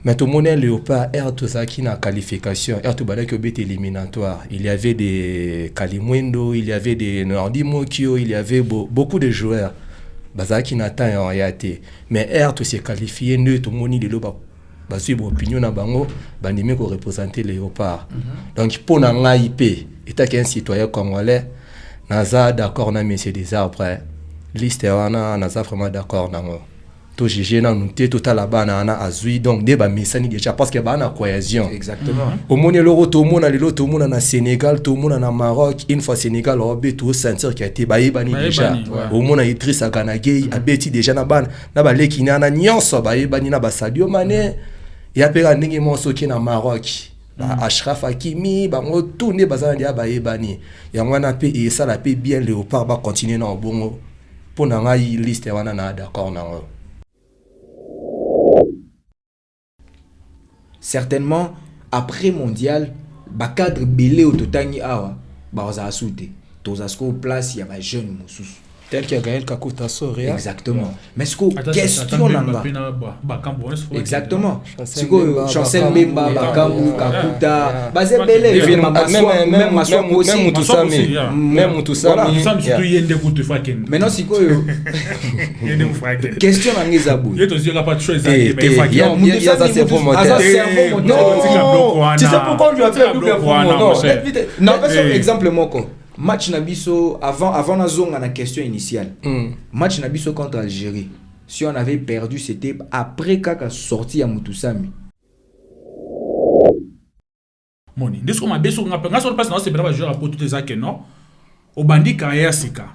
Mais tout le monde est léopard, tout ça qui n'a qualification, tout le monde est éliminatoire. Il y avait des Kalimwendo, il y avait des Nordimokio, il y avait beaucoup de joueurs. Baza qui n'attend en réalité. Mais tout s'est qualifié, tout le monde est léopard. Parce que l'opinion na bango, bandimi ko représenter léopard. Donc pour n'anga IP, état qu'un citoyen congolais, naza d'accord na monsieur des arbres, liste wana naza vraiment d'accord nango. To jugé na nous tout à la bas na azui donc débat mesani déjà parce que ba na cohésion. Exactement. Au monde l'euro tout monde tout monde na Sénégal, tout monde na Maroc, une fois Sénégal au bet tout sentir qui a été baïbani déjà. Au monde Idrissa Gana Gueye a beti déjà na ban na ba leki na nyonso baïbani na ba Sadio Mané. Et après la ndenge monso qui na Maroc. Ashraf Hakimi bango tout ne bazana dia baïbani. Ya mwana pe et ça la pe bien léopard va continuer na bongo. Pour na ngai liste wana na d'accord na. Certainement, après mondial, le cadre belé au Totani Awa, on a sauté. Tous à place, il y a des jeunes moussous. Tel qui a gagné le Kakuta Soria. Exactement. Mais ce que question là-bas. Exactement. Ce que Chancel Mbemba, Bakambu, Kakuta, Bazé Belé, même Maswak aussi. Même Moutousami. Même Moutousami. Maintenant, c'est quoi question à Ngizabou. Il y a ça, c'est pour moi. Non, tu sais pourquoi on lui a fait le non, parce que exemple, Moko. Match Nabiso, avant la zone, la question initiale. Match Nabiso contre Algérie. Si on avait perdu, c'était après Kaka sorti à Moutousami. Moni, dès qu'on m'a baissé, on a pas sur place, non, c'est bien jouer à tout les actes, non. Au bandit carrière sika.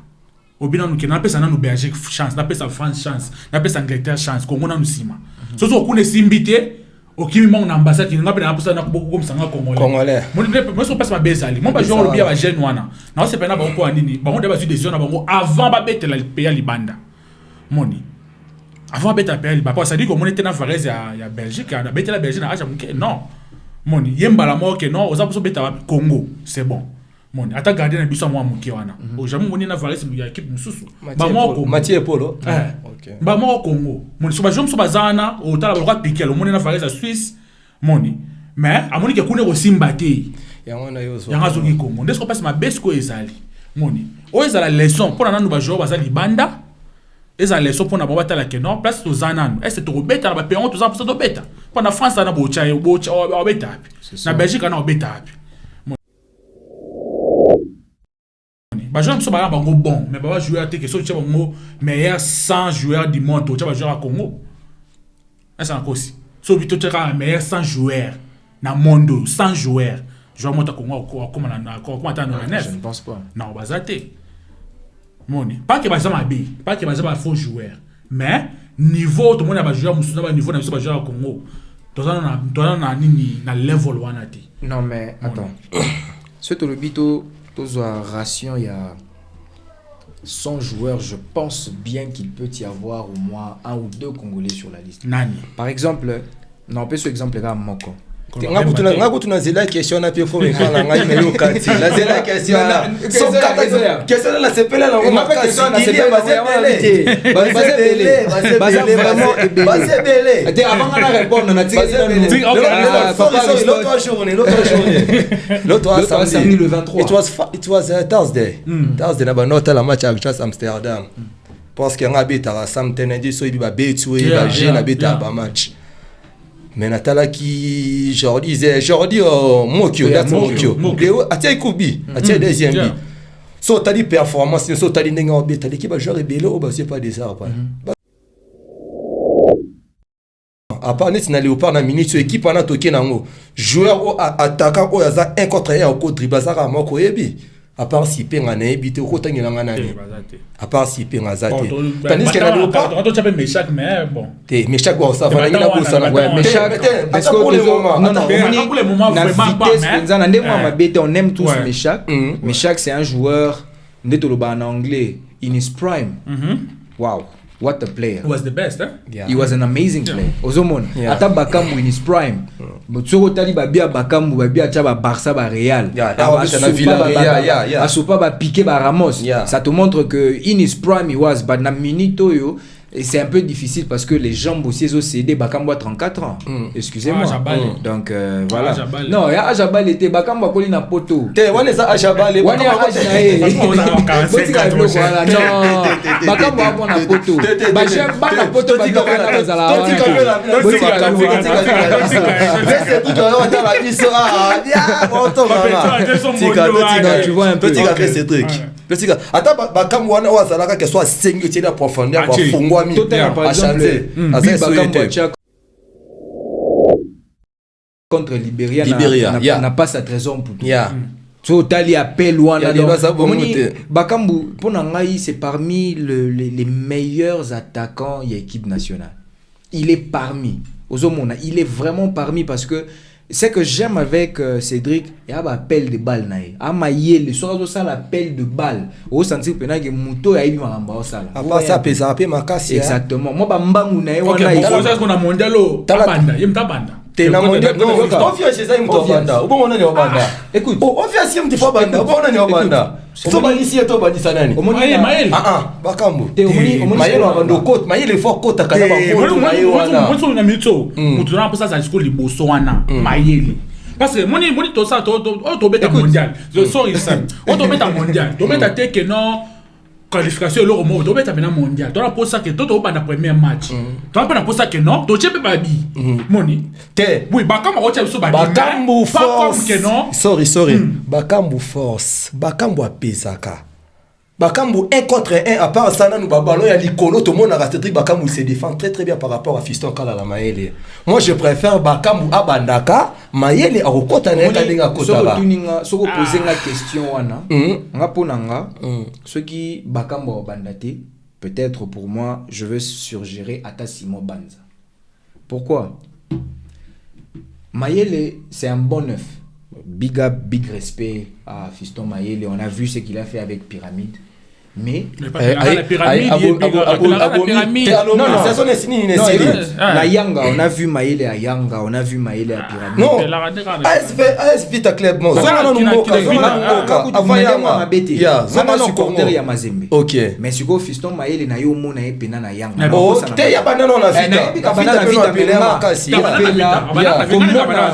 Au bilan nous qui n'a pas ça nous Belgique chance, n'a pas ça France chance, n'a pas ça Angleterre chance, Congo na nous sima. So so qu'on est simbité. Okimi mon ambassade qui n'a pas d'ambassade na beaucoup comme ça congolais. Moi je passe ma bezali. Moi ba jouer le bien ba jeune wana. Na c'est pas na ba ko anini. Ba on débat sur décision na bango avant ba bête la pays libanda. Moni. Avant bête la pays libanda. Ça dit que mon était na Varese ya Belgique, na bête la Belgique na acha muke. Non. Moni, yemba la mort que non, aux abso bête Congo, c'est bon. Moni, ata garder na biso moi muke wana. Au jamais moni na Varese ya équipe mususu. Ba moko Mathieu Polo. Ba mo Congo moni so ba jom so bazana o tala ba piquer le moni na Varese à Suisse moni mais amoni ke kune ko simbate yangona yozo yanga ki Congo ndesko passe ma besko ezali moni o ezala leçon pour nanu ba joueur bazali banda ezala leçon pour na ba tala ke non place to zananu est to beta ba peon to za pour to beta pour na France na bo cha beta na Belgique na beta bah je ne sais pas bon mais bah joueur te que so tchaba ngo meilleur 100 joueurs du monde tchaba joueur à Congo c'est encore aussi so bito tchaka meilleur 100 joueurs na monde 100 joueurs joueur monta Congo comme na comment attendre na neuf je ne pense pas non bazate moni pas que bazama bi pas que bazama faux joueur mais niveau tout le monde a joueur mususu na niveau na so joueur à Congo tozana na nini na level wana te non mais attends ce to le bito ration, il y a 100 joueurs, je pense bien qu'il peut y avoir au moins 1 ou 2 Congolais sur la liste. Nani. Par exemple, non, on peut ce exemple là, Moko. Ngakutuna zela question na pefo mekala ngai melo kati la zela question na question na sepela na ngoma question na sepela basebele ate avant na répondre na tiki l'autre samedi le 23 it was Thursday na banota la match avec Amsterdam parce que ngabita Sam Tenendi so ibi ba betu e ba je na beta ba match. Mais Natala qui Jordi Mokyo, atia ikubi, atia deuxième bi. So tali performance, so tali ndenga obe, tali ki ba joueur rebelle au ba c'est pas des ça pas. À part net na léopard na minute équipe na toke nango. Joueur au attaquant au yaza 1 contre 1 au dribble ça moko yebi. À part si penga na ebité ko tangela ngana ni. À part si penga zate. Tandis que na léopard on t'appelle Meshak mais bon. Meshak bon ça va na ko ça ouais Meshak parce que pour le moment vraiment pas mais na ndemo ma bête on aime tous Meshak. Meshak c'est un joueur ndetoloba en anglais in his prime. Wow. What a player. He was the best, huh? Yeah. He was an amazing player. Ozomon. Ata Bakambu in his prime. Tsoko tali babia Bakambu babia chaba Barça ba Real. Asupa ba Piqué ba Ramos. Ça te montre que in his prime he was but na minito yo Et c'est un peu difficile parce que les jambes aussi, ils ont cédé Bakambo à 34 ans. Excusez-moi. Donc voilà. Non, il y a Ajabal était Bakambo Koli na poto. On est à Ajabal. On est à Ajabal. Non, Bakambo a bon na poto. Bachem ba na poto ba na bazala. Tu vois un peu petit café ces trucs. Petit gars, attends, Bakambo wana wazalaka que soit 5 tiers de profondeur pour fongwami à chanter. Contre Libéria n'a pas sa trésor pour tout. So tali appel wana Bakambu pour ngai c'est parmi les meilleurs attaquants de l'équipe nationale. Il est parmi. Il est vraiment parmi parce que c'est que j'aime avec Cédric, il y a un appel de balle naï. Amaye le soir de ça l'appel de balle. Au sentir pena que muto ya ibi maramba au sala. Apa ça pesa pe makasi. Exactement. Moi ba mbangu naï wana. OK, pour ça qu'on a mondialo tabanda, yem tabanda. T'es na mondial non, ofia chez ça muto banda. Ou bon on est au banda. Écoute, ofia si muto fa banda, bon on est au banda. So ba ici to ba disanani. Maël. Bakambu. Maël wa bando côte, Maël est fort côte akana ba côte Maël wana. Muto na mito. Muto na posa za school liboso wana. Maël. Parce que moni to ça to beta mondial. Je sors ici. On to beta mondial. To beta te que non qualification le romo to beta bena mondial. To na posa que to ba na premier match. To na posa que non, to chepe ba bi. Moni. Te. Oui, Bakambu o chepe so ba. Bakambu force. Que non. Sorry. Bakambu force. Bakambu apesaka. Bakambu 1 contre 1 à part ça nous ballon ya likolo tout le monde a raté Bakambu se défend très bien par rapport à Fiston Kala la Maël. Moi je préfère Bakambu abandaka Maël a rekota na kalinga kota ba. Soko poser la question wana. Nga ponanga ceux qui Bakambu abandate peut-être pour moi je veux suggérer Ata Simon Banza. Pourquoi? Maël c'est un bon neuf. Big up, big respect à Fiston Maël. On a vu ce qu'il a fait avec Pyramide. Mais la pyramide, non, c'est son série. La Yanga, on a vu Maël à Yanga, on a vu Maël à Pyramide. Non, AS Vita Club, non. Ok. Mais si vous Fiston Maël na yo mona e pena na Yanga. Oh, te ya banana na Vita. Banana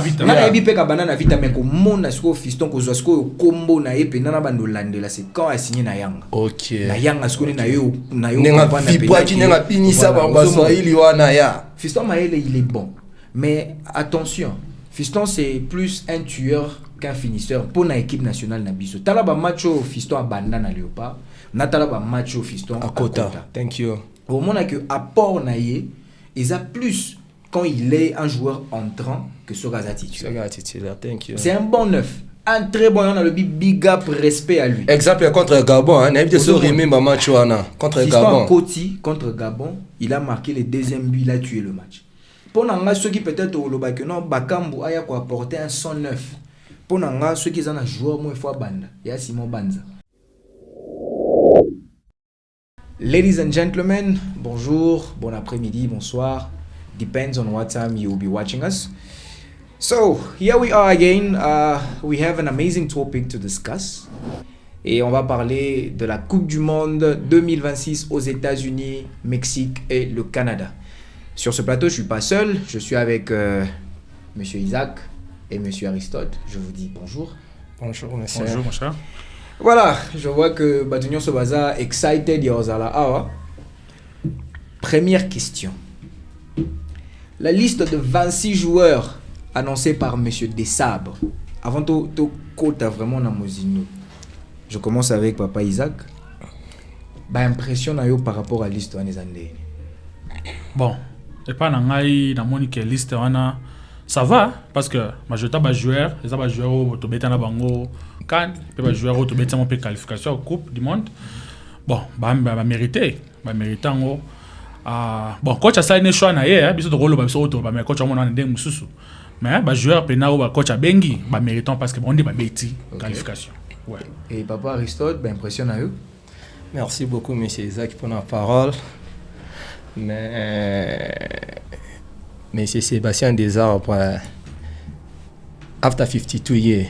Vita. Na ebi pe ka banana Vita mais ko mona siko Fiston ko zo siko kombo na e pena na bando landela c'est quand a signé na Yanga. Ok. Na Yanga skoni na yo nenga vibwaji nenga pinisa ba Swahili wana ya. Fiston Maël il est bon. Mais attention, Fiston c'est plus un tueur qu'un finisseur pour la équipe nationale na biso. Tala ba macho Fiston a banda na Léopard. Na tala ba macho Fiston à Kota. Thank you. Au moment que apport na ye, ils a plus quand il est un joueur entrant que sur titulaire. Thank you. C'est un bon neuf. Un très bon, on a le big up, respect à lui. Exemple contre Gabon, on a évité ce remé match contre Gabon. Koti contre Gabon, il a marqué le deuxième but, il a tué le match. Pour ceux qui peut-être au Loba que non, Bakambu a quoi apporter un 109. Pour ceux qui ont un joueur moins fois banda, il y a Simon Banza. Ladies and gentlemen, bonjour, bon après-midi, bonsoir. Depends on what time you will be watching us. So, here we are again. We have an amazing topic to discuss. Et on va parler de la Coupe du Monde 2026 aux États-Unis, Mexique et le Canada. Sur ce plateau, je ne suis pas seul. Je suis avec Monsieur Isaac et Monsieur Aristote. Je vous dis bonjour. Bonjour, monsieur. Bonjour, mon cher. Voilà, je vois que Batunion Sobaza excited Yozala Awa. Première question. La liste de 26 joueurs annoncé par Monsieur Desabre. Avant tout, tu as vraiment dans Mosino. Je commence avec Papa Isaac. Impression par rapport à la liste des années. Bon, et pas dans la liste ça va parce que je suis joueur, les joueurs qui sont bango quand les joueurs qui ont été qualification à la Coupe du Monde. Bon, mérité, bon, coach a signé choix na ye, biso to rolo ba biso auto ba mais coach a mona ndeng mususu. Mais ba joueur penao ba coach a bengi ba méritant parce que on dit ba beti qualification. Ouais. Et Papa Aristote, impression à eux. Merci beaucoup monsieur Isaac pour la parole. Mais c'est Sébastien Desarbres after 52 years,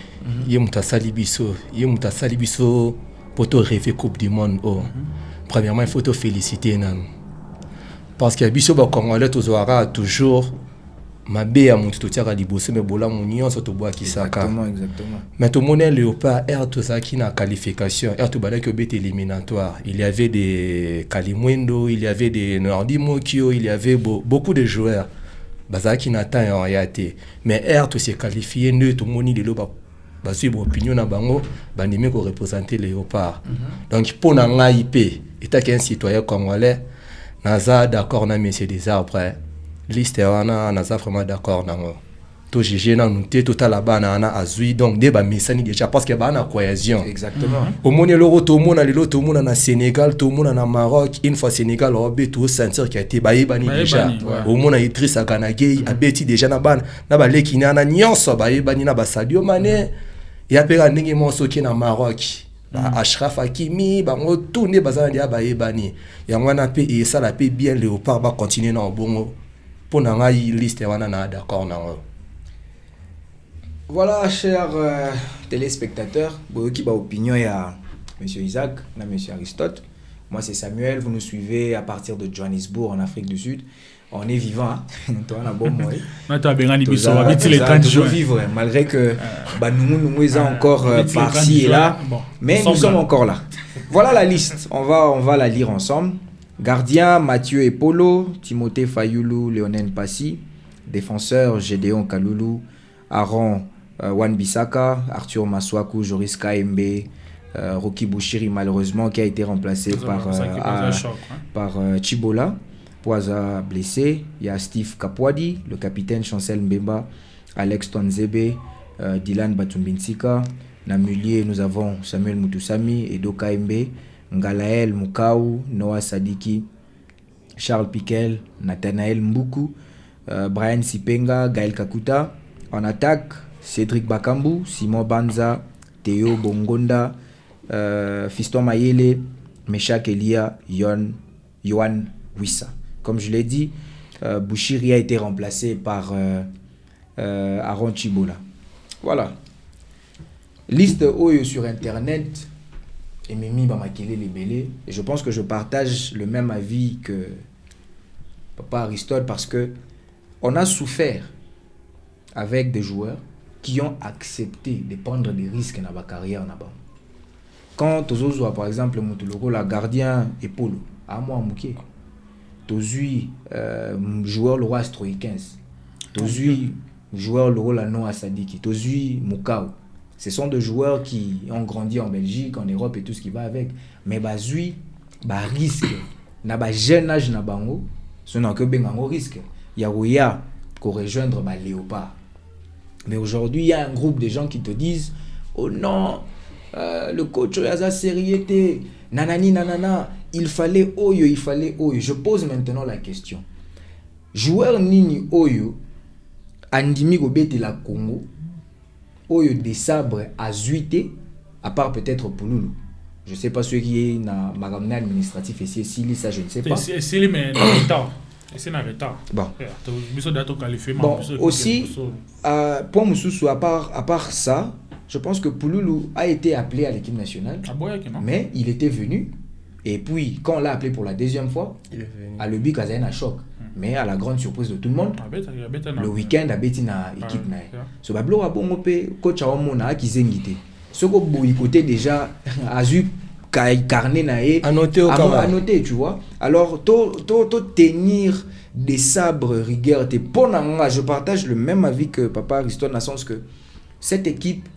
il muta salibiso pour te rêver Coupe du Monde. Premièrement, il faut te féliciter nan. parce que biso ba Congolais tozwara toujours mabe ya mutu totiaka liboso me bola nyonso tobwakisaka. Exactement. Mais tout le monde Léopard air tout ça qui na qualification air tout balaki obet éliminatoire, il y avait des Kalimwendo, il y avait des Nordi Mokio, il y avait beaucoup de joueurs bazaki na temps en réalité, mais air tout s'est qualifié ne tout le monde de l'eau ba suivre opinion na bango bandimi ko représenter Léopard. Donc pour na ngai état qu'un citoyen congolais naza d'accord na monsieur des arbres liste wana naza vraiment d'accord nango to jige na nute total là-bas na azui donc débat mesani déjà parce que ba na cohésion. Exactement. Au monde loro to mona lelo to mona na Sénégal to mona na Maroc une fois Sénégal obé tout sentir qui a été baïbani déjà au monde Idrissa Gana Gueye abeti déjà na ban na ba lekina na nyonso baïbani na ba Sadio Mané ya pera ndenge monso ki na Maroc Ashraf Hakimi bango tourner bazana dia baïbani ya ngwana pe et ça la pe bien Léopard va continuer na bongo pour na ngai liste wana na d'accord na. Voilà, chers téléspectateurs, qui ba opinion il y a monsieur Isaac, na monsieur Aristote. Moi c'est Samuel, vous nous suivez à partir de Johannesburg en Afrique du Sud. On est vivant, hein. Toi on a bon moi. Toujours vivre malgré que nous encore par-ci et là, mais nous sommes encore là. Voilà la liste, on va la lire ensemble. Gardien Mathieu Epolo, Timothée Fayoulou, Léonen Passy, défenseur Gédéon Kaloulou, Aaron Wan Bissaka, Arthur Maswaku, Joris Kaembe, Rocky Bouchiri malheureusement qui a été remplacé par Chibola, Poisa blessé, il y a Steve Kapwadi, le capitaine Chancel Mbemba, Alex Tonzebe, Dylan Batumbinsika, Namulier, nous avons Samuel Mutusami, Edo Kaembe, Ngalael Mukau, Noah Sadiki, Charles Piquel, Nathanaël Mbuku, Brian Sipenga, Gaël Kakuta. En attaque, Cédric Bakambu, Simon Banza, Théo Bongonda, Fiston Mayele, Meshak Elia, Yohan Wissa. Comme je l'ai dit, Bouchiri a été remplacé par Aaron Chibola. Voilà. Liste Oyo sur Internet. Et Mimi Bamakele Lebele. Et je pense que je partage le même avis que Papa Aristote parce que on a souffert avec des joueurs qui ont accepté de prendre des risques dans leur carrière. Quand Tozozo par exemple Moutuloko, la gardien Epolo, à moi Mouké, Tozui joueur le roi Astroï 15, Tozui joueur le roi Noah Sadiki, Tozui Moukao. Ce sont des joueurs qui ont grandi en Belgique, en Europe et tout ce qui va avec. Mais Bazui, risque, na ba jeune âge na bango, ce n'est que ben risque. Il y a Ouya pour rejoindre Léopard. Mais aujourd'hui, il y a un groupe de gens qui te disent oh non, le coach a sa sériété, nanani nanana, il fallait Oyo. Je pose maintenant la question. Joueur Nini Oyo, Andimi Gobete la Congo, Oyo des sabres à Zuité, à part peut-être Pouloulou. Je ne sais pas ce qui est dans ma ramenée administratif et c'est Sili, ça je ne sais pas. C'est mais c'est un retard. Bon, aussi, pour Moussoussou, à part ça, je pense que Pouloulou a été appelé à l'équipe nationale, mais il était venu. Et puis, quand on l'a appelé pour la deuxième fois, à l'Obi Kazaïna choc. Mais à la grande surprise de tout le monde, le week-end a été dans l'équipe. Ce bablo a bon coach a mona qui zengité. Ce que boycotté déjà a eu carnet naé à noter, tu vois. Alors tenir des sabres rigueur te ponanga, je partage le même avis que Papa Aristote dans le sens que cette équipe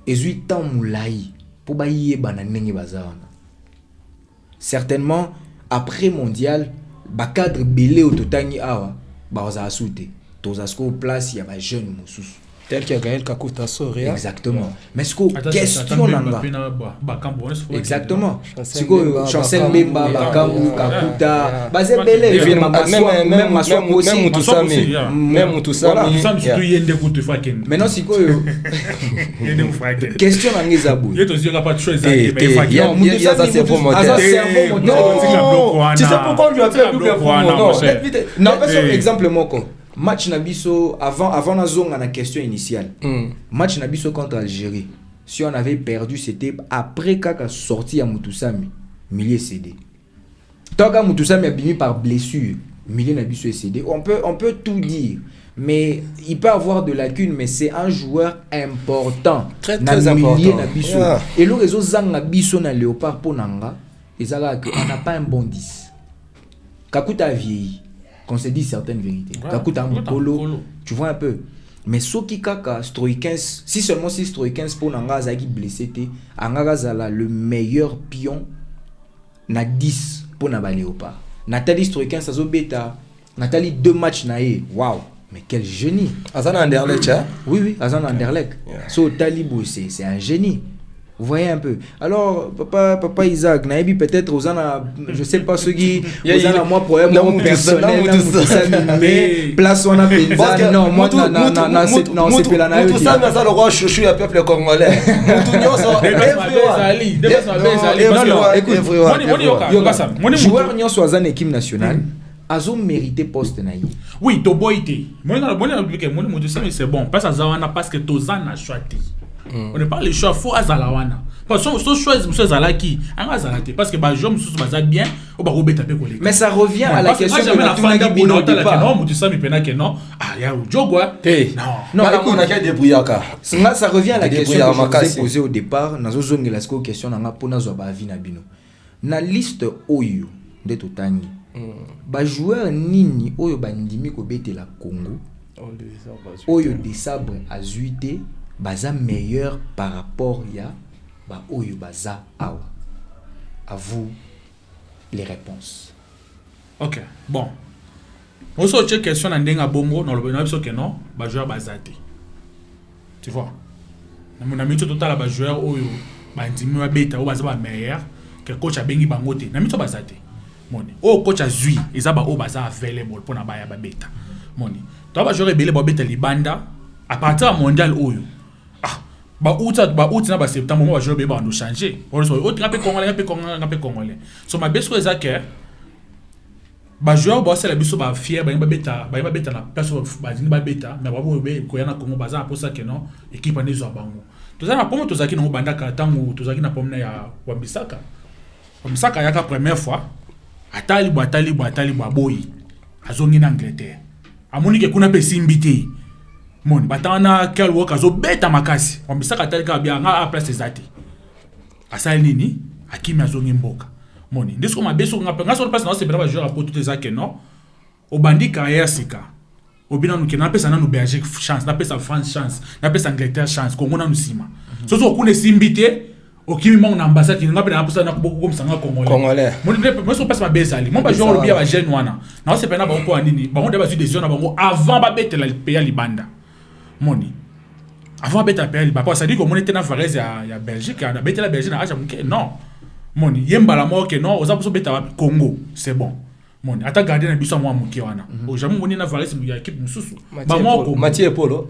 est 8 ans moulaï pour bailler bananengi bazana. Certainement après mondial cadre belé au totangi awa baza souté tozasko place il y a ba jeune mususu tel qui a gagné le Kakuta Soria. Exactement. Mais ce que question nanga exactement ce que Chancel Mbemba Bakambu Kakuta bazé belé même Maswako aussi même tout ça maintenant c'est quoi question nanga zabu il y a pas de choix il y a ça c'est pour moteur tu sais pourquoi on lui a fait double promo non parce que exemple moko match Nabiso avant la zone à la question initiale. Match Nabiso contre Algérie. Si on avait perdu, c'était après Kaka sorti à Moutoussami, milieu CD. Tant que Moutoussa m'a abîmé par blessure, milieu n'a pas cédé. On peut tout dire. Mais il peut avoir de lacunes, mais c'est un joueur important. Très important. Yeah. Et le réseau Zanga Bisso na Léopard Ponanga, on n'a pas un bon 10. Kakuta a vieilli, qu'on se dit certaines vérités. Kakuta Mokolo, tu vois un peu. Mais Soki Kaka, Stroy 15, si seulement si Stroy 15 Ponanga Zagi blessé, Anga Zala le meilleur pion na 10 pour na Léopard. Nathalie Stroy 15 Azo Beta, Nathalie 2 matchs naé, waouh. Mais quel génie! Azan Anderlecht, hein? Oui, Azan Anderlecht. So Talibou, c'est un génie. Vous voyez un peu. Alors, papa Isaac, Naïbi peut-être aux je sais pas ce qui, aux moi problème personnel, mais place on a fait non, moi non, c'est pas la naïve. Tout ça, mais ça le roi chouchou à peuple congolais. Joueur n'y soit en équipe nationale. Azo mérité poste naï. Oui, to boité. Moi c'est bon parce que Tozan a choisi. On n'est pas les choix faux azalawana. Parce que ce choix monsieur Zalaki, parce que bah j'aime sous bazar bien au ba robeta pe collègue. Mais ça revient à la question de la fin de Bino non, Moutissa mi pena que non. Ah ya Jogwa. Non, on a qu'à débrouillaka. Ça revient à la question que je vous ai posée au départ, nazo zongela sko question na pona zo ba vi na bino. Na liste oyo de Totani. Ba joueur nini oyo bandimi ko betela Congo oyo des sabres azuité baza meilleur par rapport ya ba oyo baza awa. À vous les réponses. OK, bon. On se check question na ndenga bongo dans le bonheur que non ba joueur bazate. Tu vois. Na mito total ba joueur oyo bandimi ba beta o baza ba meilleur que coach a bengi bangote. Na mito bazate. Moni o coach azui ezaba o baza available pour na baya ba beta moni to ba joueur belé ba beta libanda à partir mondial oyo ba outi na ba septembre mo ba joueur be ba no changer on so o ngape congolais so ma beso ezake ba joueur ba sala biso ba fier ba beta na place ba dini ba beta mais ba bo be ko yana Congo baza pour ça que non équipe ne zo bango to za na pomo to zaki no banda ka tangu to zaki na pomna ya Wambisaka yaka première fois atali boy azongi na Angleterre amoni ke kuna pe simbité moni batana quel work azo beta makasi Wambisaka atali ka bia nga a place ezati asali nini akimi azongi mboka moni ndisko mabeso nga so place na se bela joueur pour tout ezake non obandi carrière sika obina nuke na pesa na no Belgique chance na pesa France chance na pesa Angleterre chance Congo na nusima so kuna simbité okimi mon ambassade qui n'a pas d'ambassade na beaucoup comme sanga congolais moi so passe ma bezali moi ba joueur bien ba jeune wana na c'est pas na ba ko anini ba on débat sur décision na bango avant ba bête la pays libanda moni avant bête la pays libanda ça dit que mon était na Varese ya Belgique na bête la Belgique na acha mke non moni yemba la mort que non oza so bête Congo c'est bon moni ata garder na biso moi mke wana o jamais moni na Varese ya équipe mususu ba moko Mathieu Polo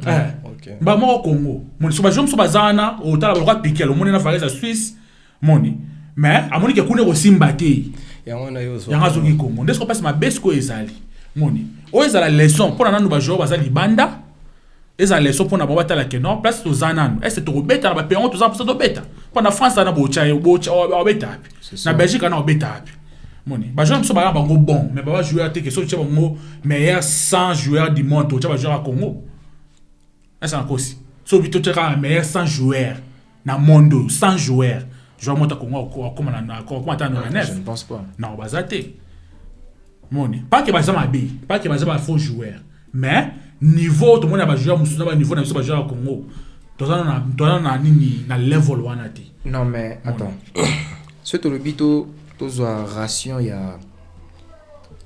ba moko Congo moni so ba jom so bazana o tala ba piquer le moni na Varese Suisse moni mais amoni ke kuna ko simbate ya wana yoso ya ngazo ngi Congo ndesko passe ma besko ezali moni o ezala leçon pour nanu ba joueur bazali banda eza leçon pour na ba batala ke non place to zananu est to beta na ba peon to za to beta pour na France na bo cha beta na Belgique na beta moni ba joueur so ba bango bon mais ba joueur te ke so tche bango meilleur 100 joueurs du monde to ba joueur à Congo est encore si so bito tcheka meilleur 100 joueurs na monde 100 joueurs joueur monta Congo comme na comment attendre na neuf je ne pense pas non bazate moni pas que bazama bi pas que bazama faux joueur mais niveau tout le monde ba joueur mususu ba niveau na so ba joueur à Congo tozana na nini na level wana ti non mais attends ce to le bito tozo ration il y a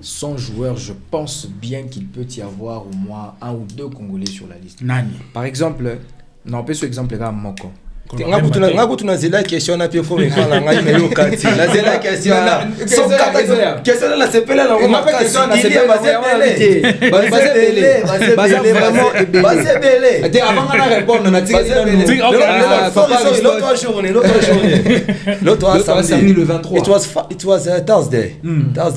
100 joueurs, je pense bien qu'il peut y avoir au moins 1 ou 2 Congolais sur la liste. Nani. Par exemple, non, on peut ce exemple là Moko. Nga kutuna zela question na pefo mekala ngai melo kati la zela question na so kata question na sepela na ngoma question na sepela base vraiment base ate avant na répondre na tiki l'autre samedi le 23 it was Thursday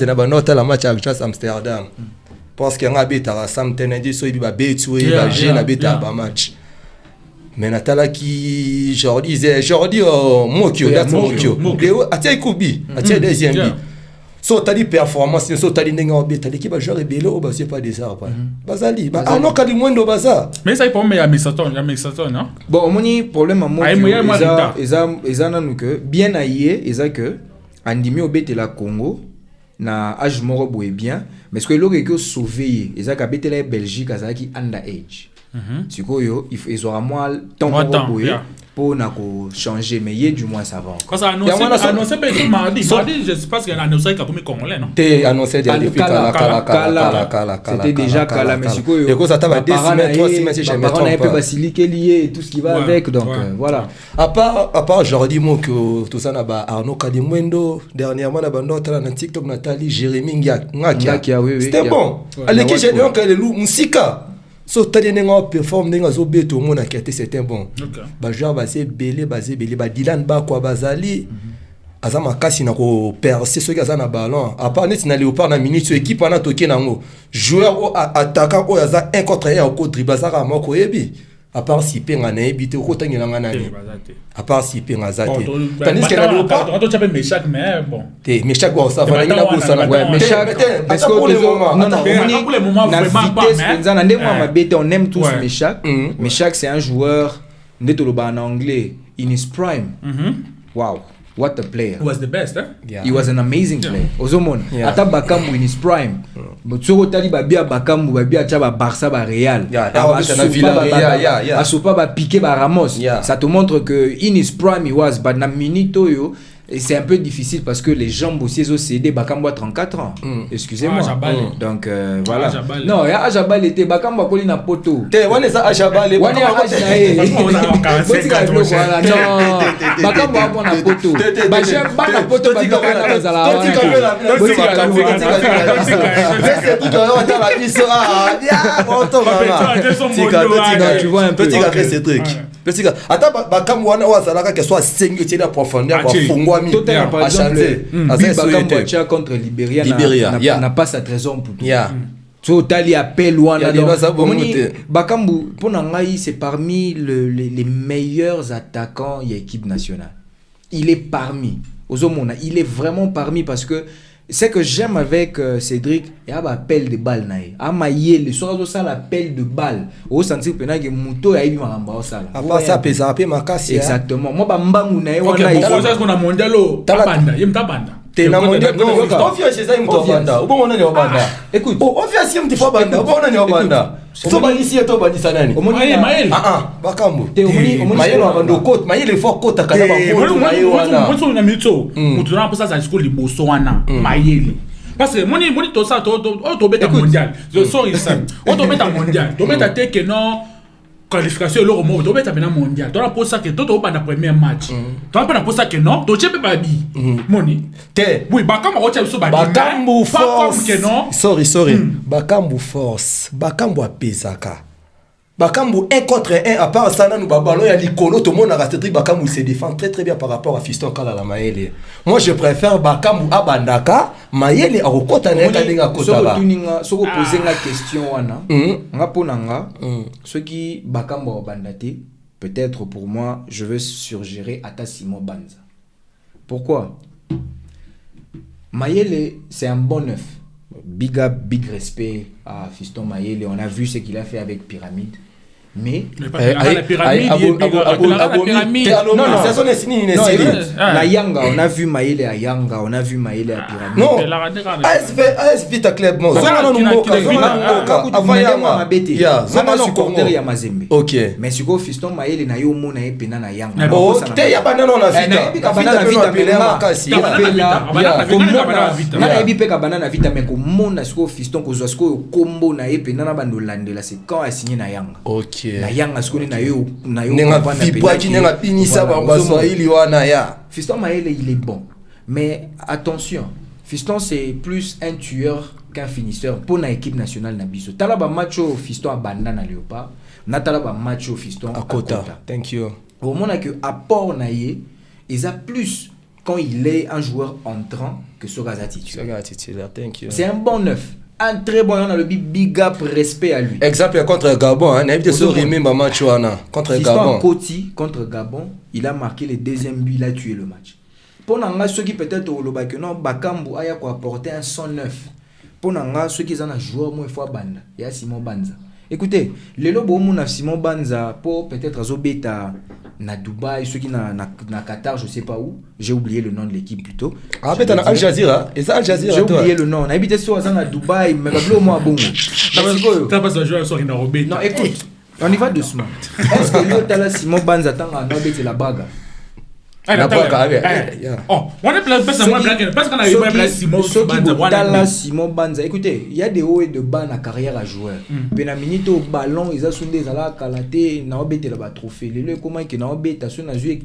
na ba nota la match avec Amsterdam parce que nga beta Sam Tenendi so ibi ba betu e ba jena beta ba match. Mais Natala qui Jordi Mokyo, that's Mokyo. Atia Kubi, Atia deuxième bi. So tali performance so tali ndenge obe tali ki ba joueur rebelle o ba c'est pas des ça après. Bazali ba Arnaud Kalimwendo baza. Mais ça il pas mais Mixaton, non? Bon, moni problème à moi eza nanu que bien aillé eza que andimi obete la Congo na âge moko boye bien mais ce que l'autre que sauver eza ka bete la Belgique azaki underage. Sikoyo ils aura moins temps boye pour na ko changer mais il du moins ça va. Quand ça annoncé pas mardi je pense qu'il a annoncé qu'il a comme congolais non. T'es annoncé depuis Kala. C'était déjà Kala mais sikoyo. Et quand ça t'a 2 semaines 3 semaines si jamais on a un peu basilique lié et tout ce qui va avec donc voilà. À part Jordi Moko tout ça na ba Arnaud Kalimwendo dernièrement na bando tala na TikTok Nathalie Jérémy Ngakia. C'était bon. Allez qui j'ai donc le loup musika. So tali nenga perform nenga zo beto mona kete c'était bon. Ba joueur basé belé ba Dylan ba kwa bazali azama kasi na ko percer ceux qui azana ballon à part net na Léopard na minute équipe na toké nango joueur o attaquant o aza 1 contre 1 au dribble ça moko yebi à part si penga na ebité ko tangela ngana ni à part si penga zate tandis que na Léopard on doit mais chaque mais bon mais chaque fois ça va na pour ça mais chaque parce que pour le moment vraiment pas mais ndé moi mabete on aime tous mais chaque c'est un joueur ndetoloba en anglais in his prime. Wow, what a player. He was the best, eh? Yeah. He was an amazing player. Ozomon, ata Bakambu in his prime. Tsoko tali babia Bakambu babia chaba Barça ba Real. Asupa ba piqué ba Ramos. Ça te montre que in his prime he was but na minito yo. Et c'est un peu difficile parce que les jambes aussi ont cédé Bakambu à 34 ans. Excusez-moi. Donc voilà. Non, il y a Ajabal était Bakambu koli na poto. Te wane za Ajabal wane Bakambu hapo na poto. Ba na poto ba na bazala. Tu vois un petit gars ces trucs. Petit gars. Attends Bakambu wana wazalaka que soit 5 tiers de profondeur kwa fungwa mi par exemple Bakambu contre Libéria n'a pas sa trésor pour so tali appel wana Bakambu pour ngai c'est parmi les meilleurs attaquants de l'équipe nationale. Il est parmi Ozomona, il est vraiment parmi parce que ce que j'aime avec Cédric, il y a un appel de balle nae. Amaye le soir ça l'appel de balle. Au sentir pena que muto ya ibi maramba au sala. Apa ça pesa apé makasi. Exactement. Moi ba mbangu nae wana. OK, ça qu'on a mondialo. Tabanda, yemta banda. T'es na mondial. Non, office c'est ça imto banda. Ubo mona ni obanda. Écoute, office yemti fo banda. Ubo mona ni obanda. So banisi eto banisa nani? Maël. Bakambu. Maël wa bando côte, Maël est fort côte akana ba boto Maël wana. Moi na mito. Mutu na pesa za school liboso wana. Maël. Parce que moni to ça to beta mondial. Je sors ici. On to beta mondial. To beta te que non qualification l'euro mo to beta bena mondial. To na pour ça que to ba na premier match. To na pour ça que non, to chepe ba bi. Moni. Te. Oui, Bakambu o chepe so ba bi. Bakambu force. Que non. Sorry. Bakambu force. Bakambu apesaka. Bakambu 1 contre 1 à part ça nous ballon ya likolo tout le monde a resté Bakambu il se défend très bien par rapport à Fiston Kala la Maël. Moi je préfère Bakambu abandaka Maël a rekota na kalinga kota. Soko poser la question wana. Nga ponanga ceux qui Bakambu abandate peut-être pour moi je veux suggérer Ata Simon Banza. Pourquoi? Maël c'est un bon neuf. Big up, big respect à Fiston Maël. On a vu ce qu'il a fait avec Pyramide. Mais la pyramide non ça sonne signé la Yanga on a vu Maël à Yanga on a vu Maël à Pyramide non ASV ta club non ça non avant Yanga ya zama supporter ya Mazembe OK mais siko Fiston Maël na yo mona e pena na Yanga te ya banana na vita banana vita pela makasi na ebi peka banana vita mais ko mona siko Fiston ko zo siko combo na e pena na bando landela c'est quand a signé na Yanga OK na Yanga skoni na yo nenga fipwa ki nenga pinisa ba Swahili wana ya Fiston Maël il est bon mais attention Fiston c'est plus un tueur qu'un finisseur pour na équipe nationale na biso tala ba matcho Fiston abanda na Léopard na tala ba matcho Fiston à Kota. Thank you au moment que apport na ye ils a plus quand il est un joueur entrant que Sogaza titulaire. Thank you c'est un bon neuf. Un très bon, on a le big up, respect à lui. Exemple contre Gabon, hein, n'avait pas remember match contre Gabon. Koti contre Gabon, il a marqué le deuxième but, il a tué le match. Pour nga ceux qui peut-être au lobaki non bakambu aya ko apporter un 109. Pour nga ceux qui ont un joueur moi fois banda. Il y a Simon Banza. Écoutez, les lobos mon Simon Banza pour peut-être azobeta na Dubaï, ceux qui na Qatar, je sais pas où. J'ai oublié le nom de l'équipe plutôt. Ah peut-être Al Jazeera. Et ça Al Jazeera. J'ai oublié le nom. On habite sur à Dubaï, mais bablo moi bongo. T'as pas ce joueur sur une robé. Non, écoute, on y va doucement. Est-ce que lui t'as Simon Banza tanga na bete la baga? On est parce qu'on a eu Simon Banza. Écoutez, il y a des hauts et de bas dans la carrière à joueur. Penaminito ballon, ils ont soudé à kalaté, na obété la trophée. Les comment qui na obété sur na joué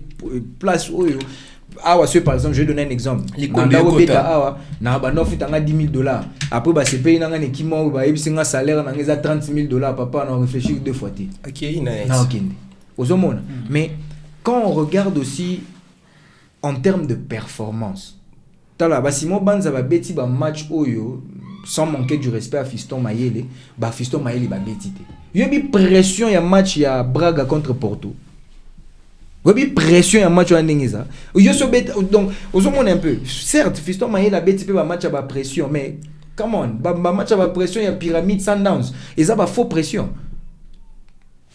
place où ah ouais, par exemple, je vais donner un exemple. Na obété ah na ba nof tanga $10,000. Après bah c'est payé dans un équipement bah il un salaire na ngeza $30,000 papa on réfléchit deux fois. OK, nice. Na OK. Ozomona. Mais quand on regarde aussi en termes de performance, Simon Banza va beti ba match oyo sans manquer du respect à Fiston Mayele, ba Fiston Mayele ba beti te. Yobi pression ya match ya Braga contre Porto. Yobi pression ya match ya ndengeza. Yo so bet donc ozomona un peu. Certes Fiston Mayele a beti pe ba match ya ba pression mais come on, ba match ya ba pression ya Pyramide Sundowns. Et ça ba faux pression.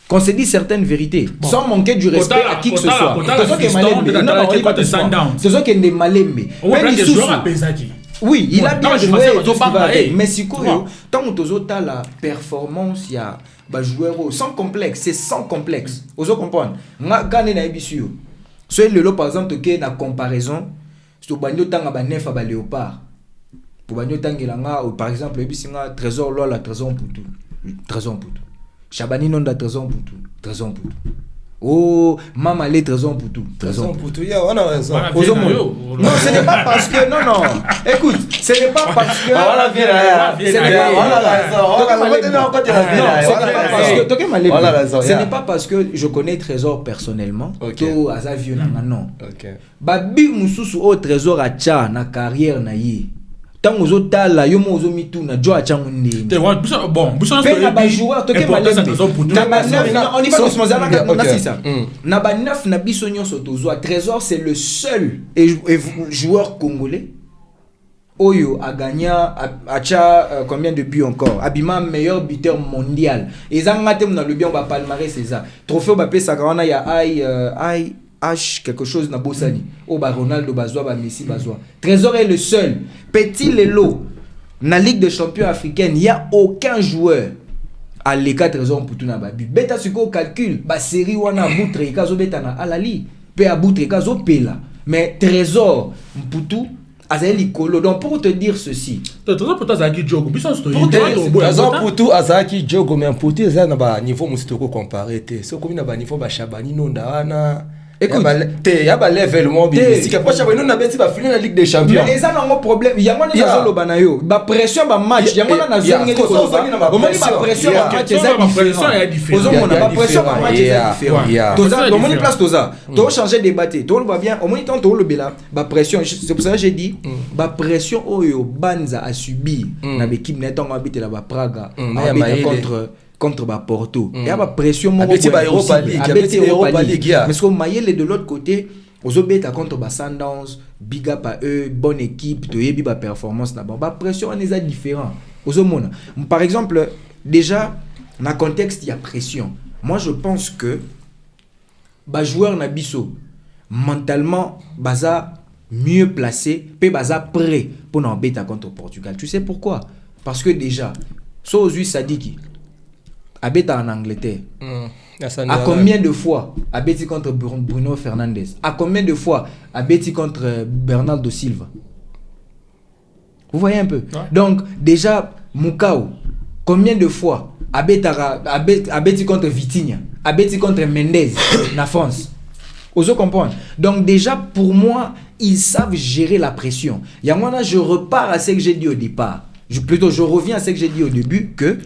Qu'on se dit certaines vérités, sans manquer du respect à qui que ce soit. C'est ça qui est malembe. Oui, il a bien joué, mais si tant que la performance, il y a des joueurs sans complexe, c'est sans complexe. Vous comprenez? Gagné na ebisio. Soit le lot par exemple que na comparaison, c'est au banyo tanga ba nef ba léopard. Pour banyo tangela par exemple ebisinga trésor lola trésor putu. Trésor putu. Chabani non da trésor pour tout. Oh, maman les trésor pour tout. Trésor pour tout. On a raison. Non, ce n'est pas parce que non. Écoute, ce n'est pas parce que ce n'est pas parce que je connais Trésor personnellement. To azavio na non. OK. Babi mususu au Trésor a cha na carrière na yi. Tant aux autres là yo mo zo mitu na jo acha munde bon buso na ba joueur to ke malé na ba neuf on y va doucement na ça na ba neuf na biso nyonso to zo Trésor c'est le seul joueur congolais Oyo a gagné combien de buts encore Abima meilleur buteur mondial et zangate na le bien on va palmarès c'est ça trophée ba pesa kana ya ai H quelque chose na Bossani au ba Ronaldo bazwa ba Messi bazwa Trésor est le seul petit lelo na Ligue des Champions africaine il y a aucun joueur à l'écart Trésor pour tout na ba but beta suko calcul ba série wana boutre kazo beta na alali pe a boutre kazo pela mais Trésor pour tout azali kolo donc pour te dire ceci Trésor pour toi Zaki Diogo biso sto Trésor pour tout Azaki Diogo mais pour tout ça na ba niveau mustoko comparer te so comme na ba niveau ba Chabani nonda wana. Écoute, il y a un level moins bien. Si quelque chose, nous n'avons pas fini la Ligue des Champions. Mais ça n'a pas problème. Il y a un zolo banayo. Ba pression ba match. Il y a un zolo ngeli ko. Au moins ba pression ba match c'est différent. Au moins ba pression ba match c'est différent. Toza, au moins place toza. To changer débat. To va bien. Au moins tant to le bela. Ba pression. C'est pour ça que j'ai dit ba pression oyo Banza a subi na l'équipe netongo habite là ba Praga. Contre Porto. Il y a pas pression mon Europa League. Mais ce que Mayele de l'autre côté, aux obéta contre Sundowns, big up à eux, bonne équipe, de yebi ba performance là-bas. Ba pression on est différent. Par exemple, déjà dans le contexte il y a pression. Moi je pense que ba joueur na biso mentalement baza mieux placé, pe baza prêt pour n'embêter contre Portugal. Tu sais pourquoi? Parce que déjà, Sozu Sadiki Abeta en Angleterre. À combien de fois Abeti contre Bruno Fernandes? À combien de fois Abeti contre Bernardo Silva? Vous voyez un peu. Ouais. Donc déjà Mukau, combien de fois Abeti contre Vitinha, Abeti contre Mendes na France? Oso comprendre. Donc déjà pour moi, ils savent gérer la pression. Je repars à ce que j'ai dit au départ. Je reviens à ce que j'ai dit au début que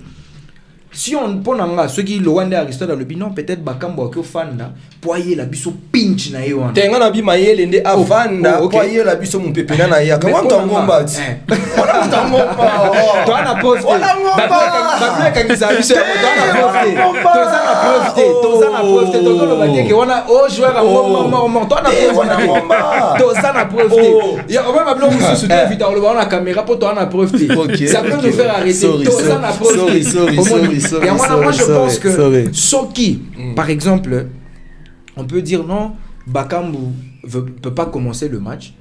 si on pona ceux qui le wanda Aristote dans le binon peut-être bakambo ko fanda poyer la biso pinch na yo tenga na bi mayele nde avanda poyer la biso mon pepena na ya comment on ngomba on ngomba toi na profiter ba ka kisa biso toi na profiter to ko ba ke wana o joueur a moment toi na profiter to ça na profiter ya on va m'appeler mususu de vite on le voit na caméra pour toi na profiter ça peut nous faire arrêter to ça na profiter et moi je pense que Soki par exemple on peut dire non Bakambu peut pas commencer le match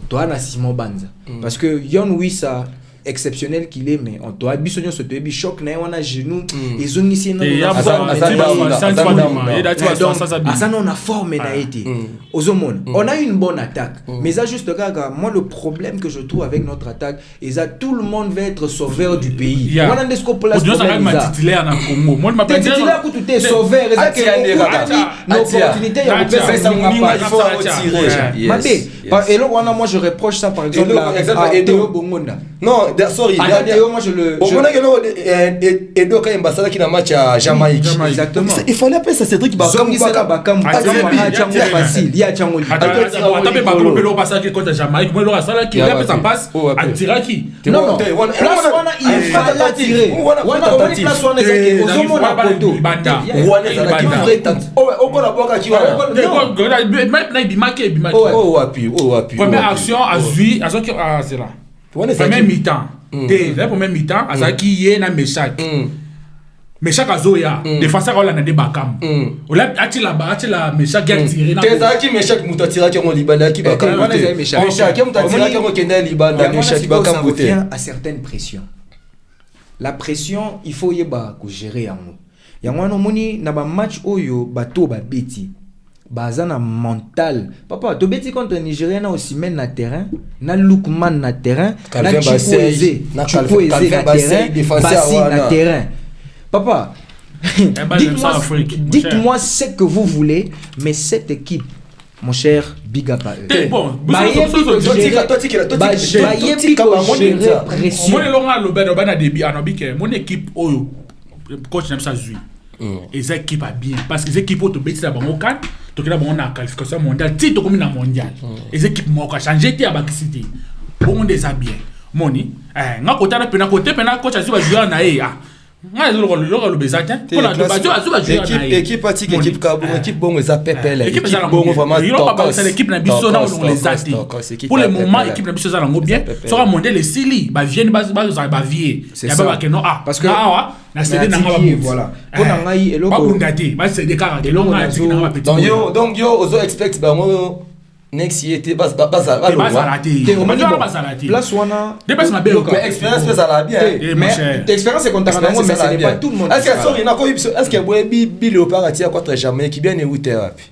toi na Simon Banza parce que Yon Wissa exceptionnel qu'il est mais on doit bisogno se tebi choc na on a genou ils ont ici non ça on a formé na été ozomone on a une bonne attaque mais ça juste gaga moi le problème que je trouve avec notre attaque et ça tout le monde va être sauveur du pays on a des scopes là titulaire na Congo moi ma titulaire pour tout est sauveur et ça que l'opportunité il y a il faut retirer et là moi je reproche ça par exemple à Théo Bongonda non sorry moi je le Edo quand Mbassala qui na match à Jamaïque exactement il fallait appeler ça Cédric Bakambu facile il y a Tchangoli tapé Bakambu le passage qui contre Jamaïque moi le ça qui là ça passe à Tiraki non place wana il fallait tirer wana on place wana ezaki ozomo na poto banda wana ezaki vrai on a boka ki wana na bimake oh wapi première action azui azoki c'est là première mi-temps la première mi-temps azaki ye na Meshak Meshak azoya défenseur on l'a de Bakam ola atila Meshak a tiré na tezaki Meshak mutatira ki on libanda ki Bakam Meshak mutatira ki on kenda libanda Meshak Bakam voter à certaines pressions la pression il faut yeba ko gérer yango no moni na ba match oyo bato ba beti bazana mental papa to beti contre Nigérien na aussi men na terrain na Lookman na terrain na Chipoeze na terrain défenseur na terrain papa dites-moi ce que vous voulez mais cette équipe mon cher big up à eux bon mon équipe oyo coach n'aime ça jouer et ça équipe a bien parce que les équipes auto bêtise à bon can to que là on a qualification mondiale ti to comme na mondial les équipes mo ka changer ti abakisiti bon des a bien moni nga kota na pena coach azu ba jouer na e nga le bezata pour la bajo azu ba jouer na e équipe atique équipe ka bon équipe bon ça pepele équipe bon vraiment il pas pas l'équipe na biso na on les ati pour le moment équipe na biso ça lango bien sera mondial les sili ba vienne ba vie ya ba que non parce que na cédé na voilà pour ngai eloko ba bundati ba cédé car de long na donc yo ozo expect ba ngo next year te bas place wana dépasse ma belle expérience ça la bien mais expérience c'est contre mais ce n'est pas tout le monde est-ce que sorry na ko est-ce que boy bi léopard a contre jamais qui bien éwouté wapi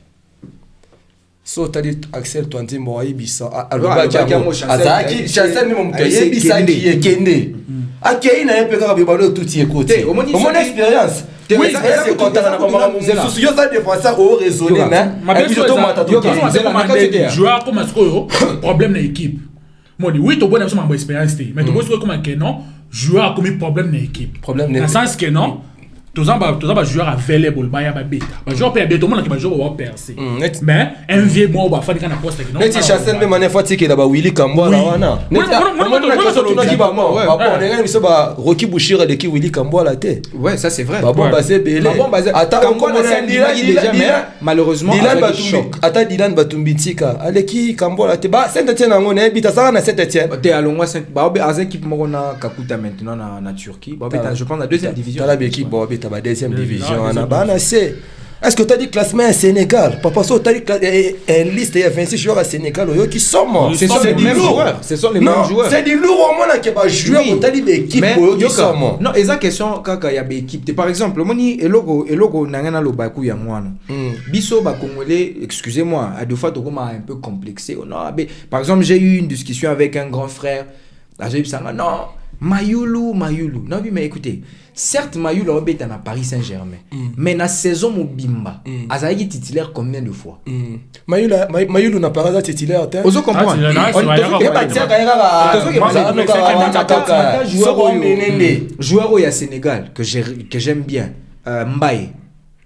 so tali Axel Twanti mo ayibisa aloba jamo azaki chancel même mon yebisa ki ekende akei na yepe ka bibalo tout y côté au mon expérience oui c'est content na mama mususu yo ça défenseur au raisonner mais puis to mata to joueur comme ça problème na équipe moi dit oui to bonne absolument expérience mais to bosse comme que non joueur a commis problème na équipe problème dans sens que non tous les joueurs available ba ya ba beta ba joueur peut bien tout le monde qui va jouer va percer mais un vieux moi va faire kana poste mais tu chassel même en fois que là ba Willy Kambola wana on est miso ba Rocky Bouchira de qui Willy Kambola té ouais ça c'est vrai ba bon basé belé attends déjà malheureusement avec choc ata Dylan Batumbitika aleki Kambola té ba Saint-Étienne ngo na bita ça na Saint-Étienne té alongwa ba az équipe mo na Kakuta maintenant na Turquie ba je pense la deuxième division la équipe ba la deuxième division est-ce que tu as dit classement Sénégal papa so tu as dit une liste il y a 26 joueurs à Sénégal qui sont ce sont les mêmes joueurs c'est des lourds au moins qui va jouer au tali d'équipe qui sont non eza question kaka ya équipe par exemple moni elogo nangana lo baku ya mwana biso ba congolais excusez-moi à deux fois to comme un peu complexé non par exemple j'ai eu une discussion avec un grand frère là j'ai dit ça non Mayulu. Non, mais écoutez, certes, Mayulu a été à Paris Saint-Germain, mais dans la saison Mobimba, Azaï titulaire combien de fois? Mayulu n'a pas été titulaire. Vous comprenez? Joueur au Sénégal que j'aime bien, Mbaye.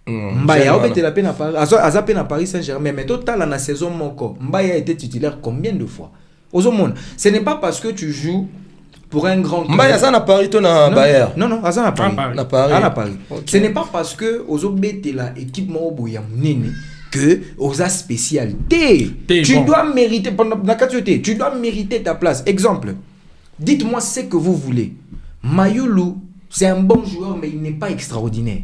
Mbaye a été la peine à Paris. A peine à Paris Saint-Germain, mais total dans la saison Moko, Mbaye a été titulaire combien de fois? Ce n'est pas parce que tu joues pour un grand club. Mbaye Azan a Paris, ton à Bayer. Non, Azan a Paris. À Paris. Okay. Ce n'est pas parce que Ozobete la équipe Moboya Nene que Oza spécialité. Tu dois mériter tu dois mériter ta place. Exemple. Dites-moi ce que vous voulez. Mayulu, c'est un bon joueur mais il n'est pas extraordinaire.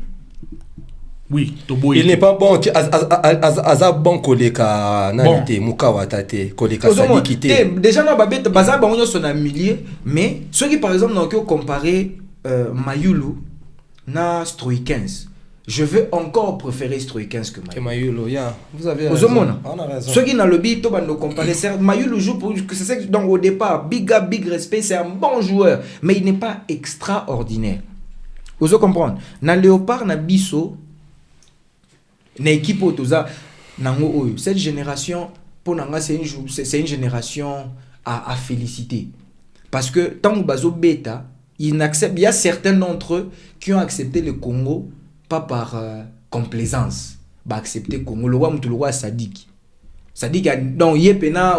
Oui, il n'est pas bon. Aza bon koleka nalite mukawa tate koleka salikite. Déjà na babete baza bango son milieu, mais ceux qui par exemple n'ont que comparer Mayulu na Stroy 15. Je veux encore préférer Stroy 15 que Mayulu. Vous avez raison. On a raison. Ceux qui n'ont le bito ba no comparer Mayulu joue pour que c'est donc au départ big respect, c'est un bon joueur, mais il n'est pas extraordinaire. Vous comprenez? Na Léopard na Bisso na équipe otoza nango oyo cette génération pour nanga c'est une génération à féliciter parce que tant bazo beta il y a certains d'entre eux qui ont accepté le Congo pas par complaisance ba accepter Congo le roi Sadik donc yepena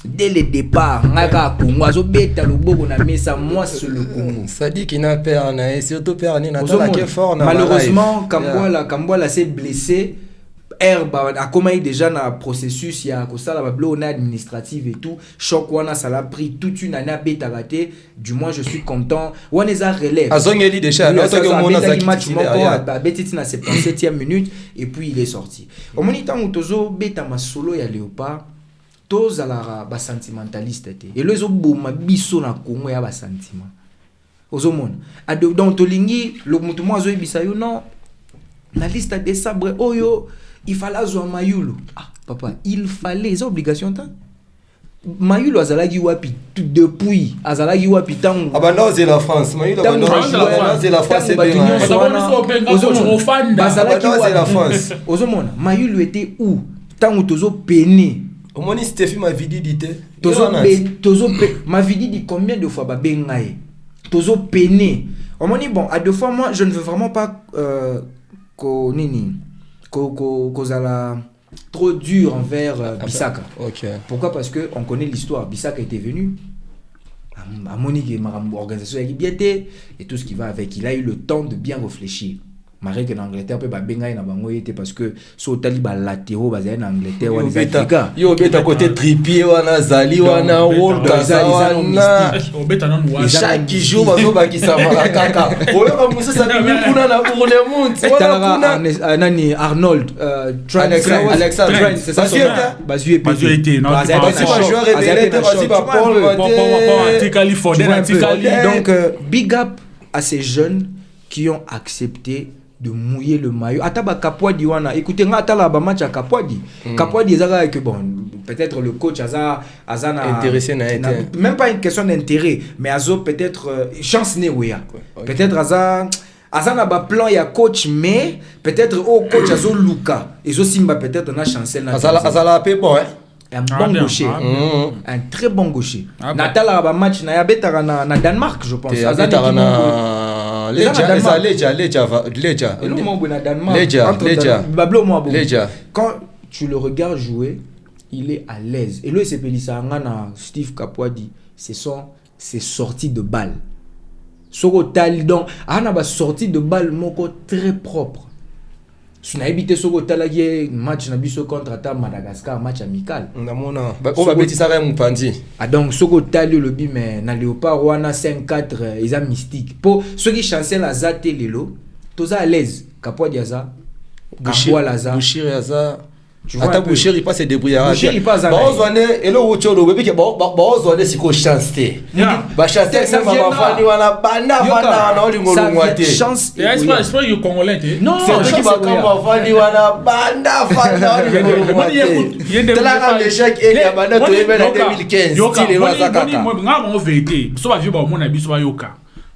dès le départ ngaka Congo azo beta le bobo na mesa moi c'est le Congo Sadik n'a peur na et surtout peur ni na ta fort na malheureusement Kamboala s'est blessé Herba a commencé déjà dans le processus il y a ça la bablo administrative et tout choc wana ça l'a pris toute une année à beta raté du moins je suis content waneza relève azongeli déjà match à betiti na 77e minute et puis il est sorti au monitant utozo beta masolo ya Léopard tous à la sentimentaliste et le zoboma biso na Congo ya ba sentiment ozomona donc tolingi le mutu mo azo ebisa yo non na liste des sabres oyo il fallait zo Mayulu papa il fallait les obligations ta Mayulu azalaki wapi depuis azalaki wapi tango abanda c'est la France Mayulu abanda c'est la France c'est la France ozomona Mayulu était où tango tozo peine omoni Stéphie Mavidi dit tozo Mavidi dit combien de fois ba bengaye tozo peine omoni bon à deux fois moi je ne veux vraiment pas kozala trop dur envers Bissaka. Okay. Pourquoi? Parce que on connaît l'histoire. Bissaka était venu à Monique organisation et tout ce qui va avec. Il a eu le temps de bien réfléchir. Marie que en Angleterre peut bengaï na bango était parce que so taliba latéraux basé en Angleterre wana Afrika yo beta côté tripier wana zali wana world wana obeta non wa chaque jour bazo bakisa kaka oyo ka musa sa bimi kuna na pour le monde wana nani Arnold Alexander c'est ça bazu était non pas joueur révélé vas-y ba Paul donc big up à ces jeunes qui ont accepté de mouiller le maillot. Ataba Kapwadi wana. Écoutez, nga atala ba match à Kapwadi. Kapwadi ezaka que bon, peut-être le coach azana intéressé même pas une question d'intérêt, mais azo peut-être chance ne weya. Peut-être azana ba plan ya coach mais peut-être au coach azo Luka. Ezo Simba peut-être na chancel na. Azala pe bon un bon gaucher. Un très bon gaucher. Natala ba match na ya betara na Danemark je pense. Quand tu le regardes jouer, il est à l'aise. Et le Steve Kapwadi, c'est sorti de balle. Donc, a sorti de balle très propre. Si on a évité ce match contre Madagascar, match amical. Donc, ce que le bi mais na Léopard wana 5-4 ils ont mystique. Pour ceux qui chancellent à Zate Lelo, tous à l'aise. Kapwa Diaza, Bouchir Aza. Tu vois, Boucher, il passe se débrouillera. Boucher, il passe à et là, où tu as le bébé, c'est quoi chance? Chance, chance. C'est pas le Congolais. Non, c'est qui va comme banda fanda. Il y a des échecs et il y a banda en 2015.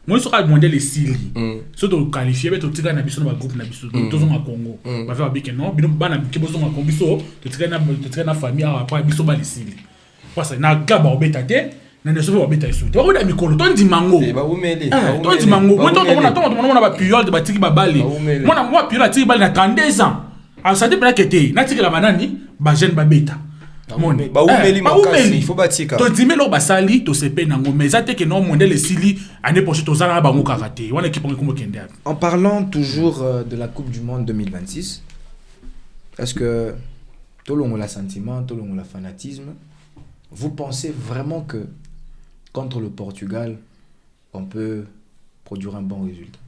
Moi, je suis demandé les Sili. Si tu qualifies, tu as un groupe na biso, tu as Congo. Tu vas faire non, bana kibozo ma kombiso, tu as na famille après biso ba les Sili. Parce que na gaba obetate, na ne sofa obeta isu. Tu vas mikolo, ton dimango. Ton dimango. Moi ton ba période de batiki ba bali. Moi période tiki bali na 32 ans. A ça dépend que tu na tiki la banani, ba jeune ba beta. Il faut bâtir. To dime lo basali to sepe nango mais ça que non monde les Sili année prochaine to zana bango karaté. On équipe comme kende. En parlant toujours de la Coupe du monde 2026, est-ce que tout le monde a sentiment, tout le monde a fanatisme, vous pensez vraiment que contre le Portugal, on peut produire un bon résultat?